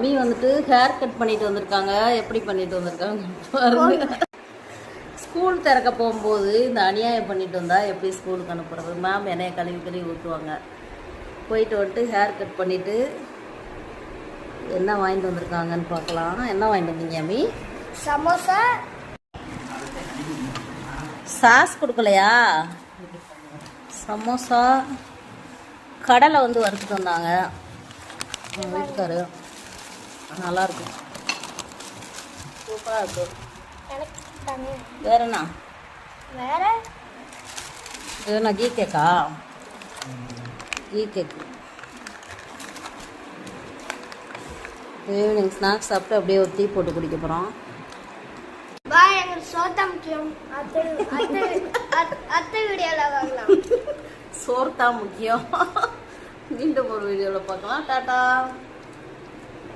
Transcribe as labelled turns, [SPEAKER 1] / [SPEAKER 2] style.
[SPEAKER 1] Emmy வந்துட்டு hair cut பண்ணிட்டு வந்திருக்காங்க. எப்படி பண்ணிட்டு வந்திருக்காங்க பாருங்க. ஸ்கூல் திறக்க போகும்போது இந்த அநியாயம் பண்ணிட்டு வந்தா எப்படி ஸ்கூலுக்கு அனுப்புறது? மேம் என்னைய கழுவி ஊற்றுவாங்க. போயிட்டு வந்துட்டு ஹேர் கட் பண்ணிவிட்டு என்ன வாங்கிட்டு வந்திருக்காங்கன்னு பார்க்கலாம். என்ன வாங்கிட்டு வந்தீங்க அம்மி?
[SPEAKER 2] சமோசா.
[SPEAKER 1] சாஸ் கொடுக்கலையா? சமோசா, கடலை வந்து வறுத்துட்டு வந்தாங்க வீட்டுக்காரு. நல்லாயிருக்கும், சூப்பராக இருக்கும். வேற என்ன?
[SPEAKER 2] வேற
[SPEAKER 1] என்ன கீ கேக்கா? கீ கேக்கு. ஈவினிங் ஸ்நாக்ஸ் சாப்பிட்டு அப்படியே ஒரு டீ போட்டு குடிக்க போகிறோம்.
[SPEAKER 2] பாய், எங்களுக்கு சோத்தா முக்கியம். அத்தை வீடியோவில் வாங்கலாம்.
[SPEAKER 1] சோறு தான் முக்கியம். மீண்டும் ஒரு வீடியோவில் பார்க்கலாம். டாட்டா.